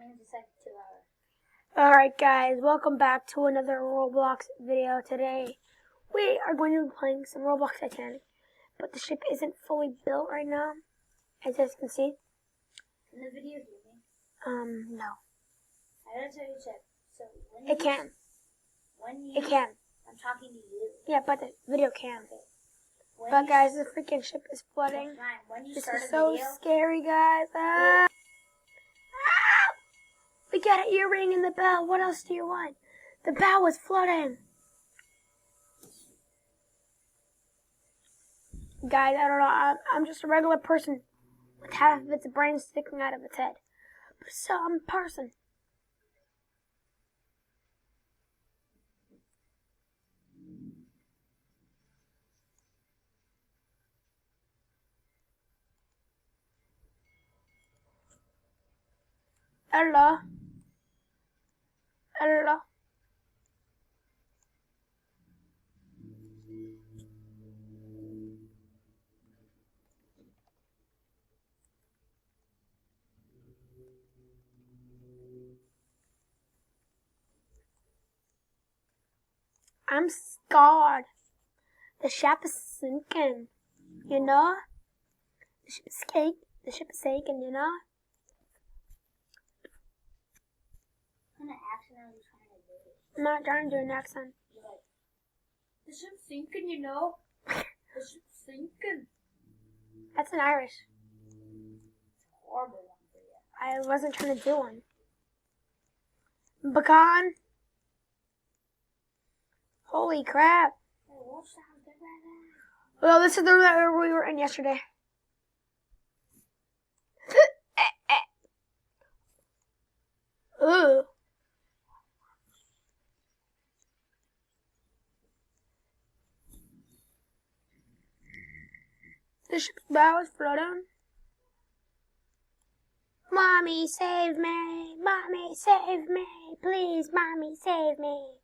minutes a second, 2 hours. Alright guys, welcome back to another Roblox video. Today we are going to be playing some Roblox Titanic, but the ship isn't fully built right now, as you guys can see. Can the video hear me? No. I gotta tell you, Chip. So when It can. It can. I'm talking to you. Yeah, but the video can. Okay. But guys, the freaking ship is flooding. This is so scary, guys. Ah! We got an earring in the bell. What else do you want? The bell was flooding. Guys, I don't know. I'm just a regular person with half of its brain sticking out of its head. But still, I'm a person. Hello. Hello. I'm scared. The ship is sinking. You know? The ship is sinking, you know? What kind of accent are you trying to do? I'm not trying to do an accent. You're like, the ship's sinking, you know? The ship's sinking. That's an Irish. It's a horrible one for you. I wasn't trying to do one. Pecan. Holy crap. Hey, what sounds good right now? Well, this is the room that we were in yesterday. Ooh. The ship's bow is flooding. Mommy, save me. Mommy, save me. Please, Mommy, save me.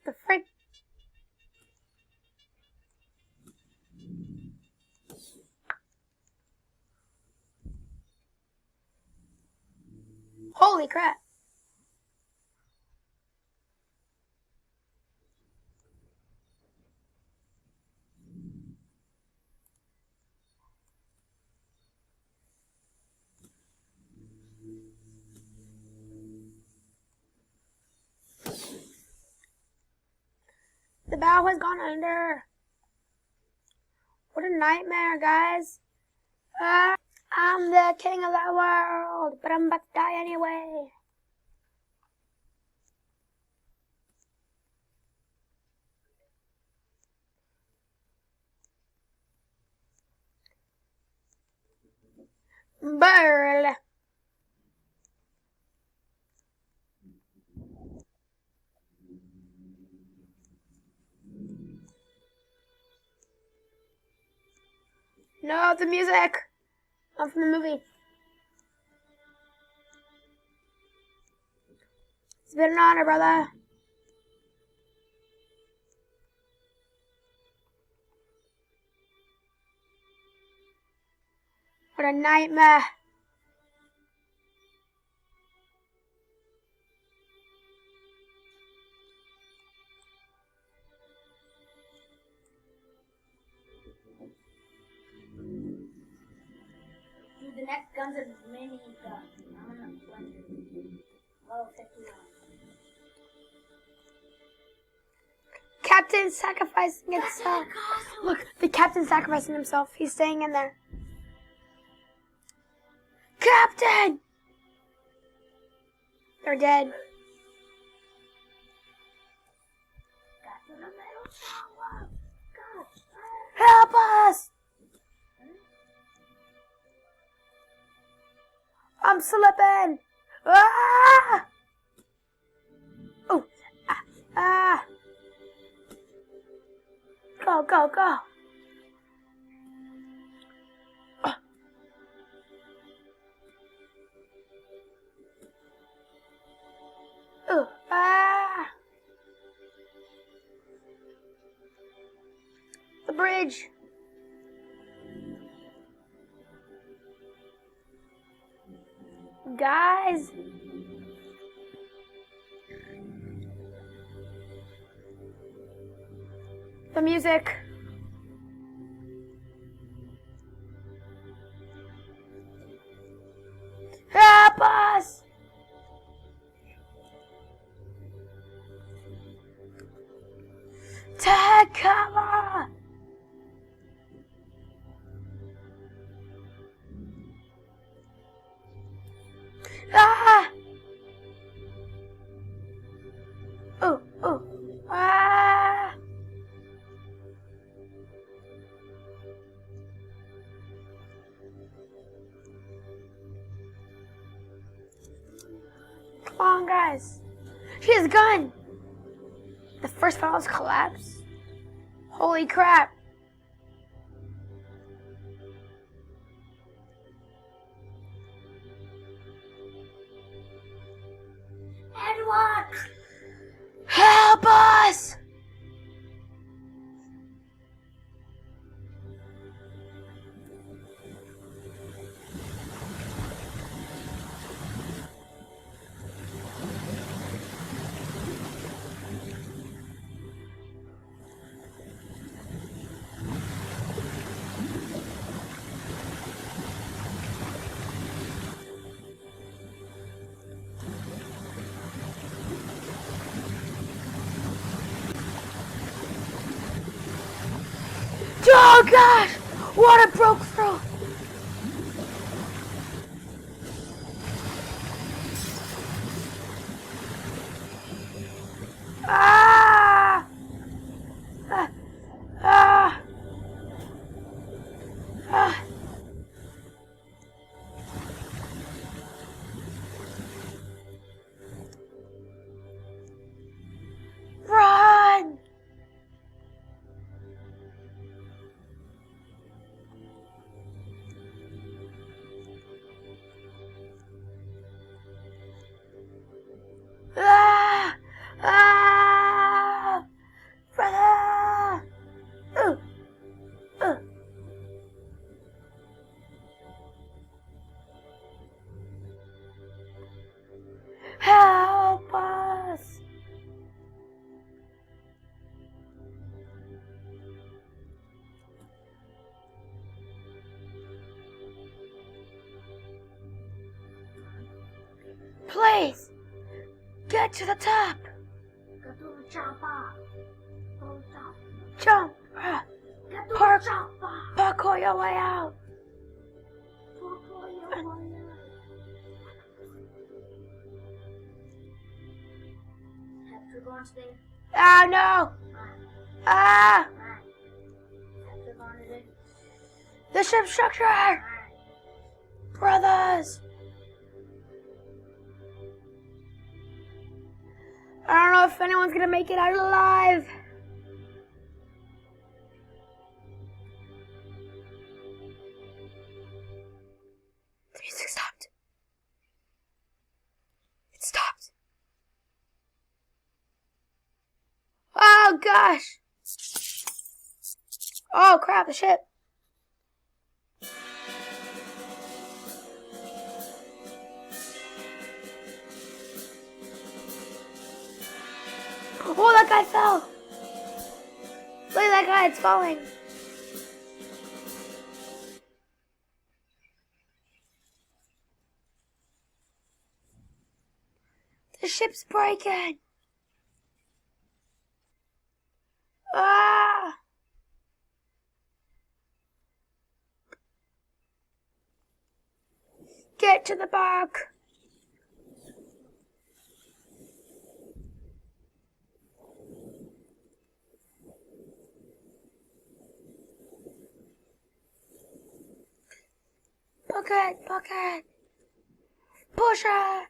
The frick. Holy crap. The bow has gone under. What a nightmare, guys. I'm the king of the world, but I'm about to die anyway. Burl. No, the music. I'm from the movie. It's been an honor, brother. What a nightmare. Dude, the next gun's a mini gun. I'm gonna blend it. Level 51. Captain sacrificing himself. Look, the captain's sacrificing himself. He's staying in there. Captain! They're dead. Help us! I'm slipping! Ah! Oh! Ah! Go, go, go! guys. The music. Help us! Take cover! Ah! Oh, oh, ah! Come on, guys. She has a gun. The first funnels collapse. Holy crap. Edward! Help us! Oh gosh! Water broke through! Ah! Ah! Ah! Ah! Run! Ah! Ah! Brother! Ooh! Ooh! Help us! Please! Get to the top! Get to the chopper! Don't jump! Jump! Get to Park. the chopper! Parkour your way out! Parkour your way out. Have to go on today. Ah, no! Ah! Have to go on today. The ship structure! Brothers! I don't know if anyone's gonna make it out alive. The music stopped. It stopped. Oh gosh! Oh crap, the ship. Oh, that guy fell! Look at that guy, it's falling. The ship's breaking. Ah! Get to the back. Bucket, bucket. Push it.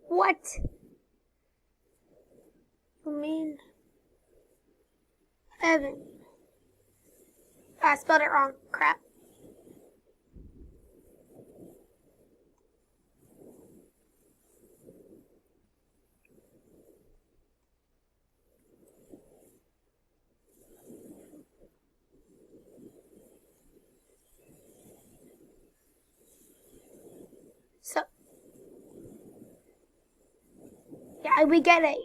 What? You mean heaven. I spelled it wrong. Crap. So, yeah, we get it.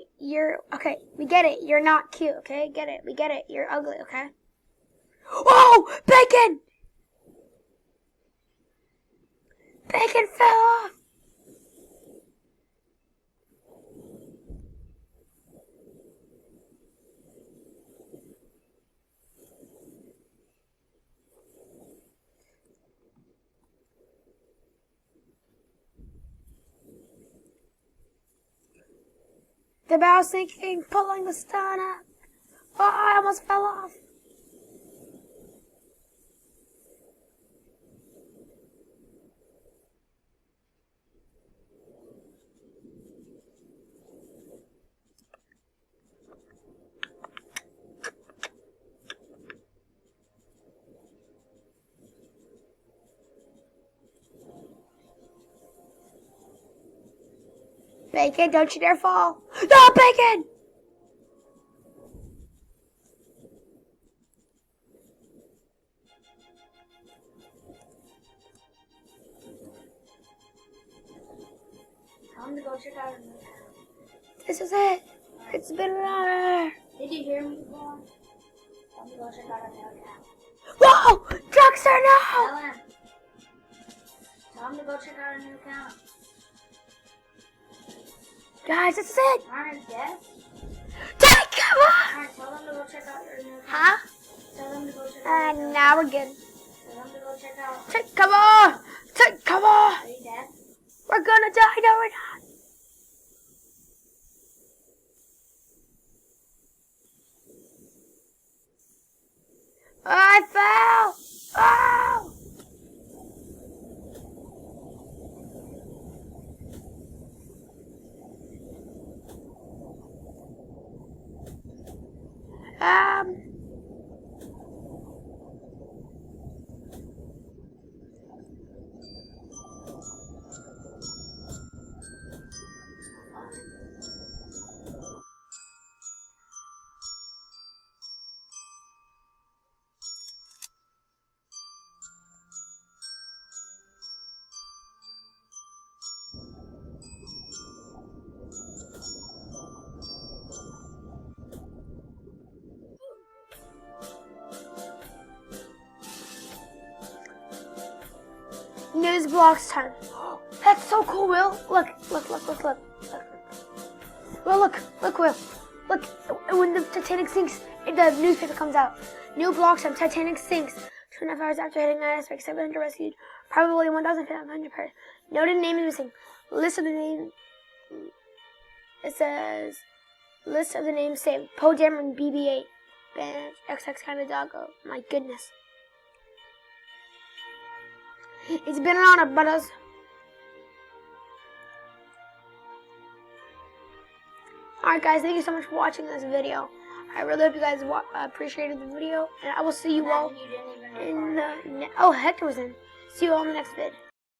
Okay. We get it. You're not cute, okay? Get it. We get it. You're ugly, okay? Whoa! Bacon! Bacon fell off! The bow sinking, pulling the stern up. Oh, I almost fell off. Bacon, don't you dare fall. No, Bacon! Tell him to go check out a new town. This is it. It's been an hour. Did you hear me, boy? Tell him to go check out a new town. Whoa! Drugstore, no! Tell him. Tell him to go check out a new town. Guys, this is it. Aren't deaf? Dad, come on! Alright, tell them to go check out your new town. Huh? Tell them to go check out your new Now we're good. Tell them to go check out. Come on! Come on! Are you deaf? We're gonna die. No, we're not. I fell! Oh! News blocks time. That's so cool, Will. Look. Will, look, Will. Look, when the Titanic sinks, the newspaper comes out. New blocks time. Titanic sinks. 2.5 hours after hitting an iceberg, 700 rescued. Probably 1,500 per. Noted name is missing. List of the names. It says, list of the names saved. Poe Dameron, BB-8. Bench, XX kind of doggo. My goodness. It's been an honor, brothers. Alright guys, thank you so much for watching this video. I really hope you guys appreciated the video. And I will see you all in the... Oh, Hector was in. See you all in the next vid.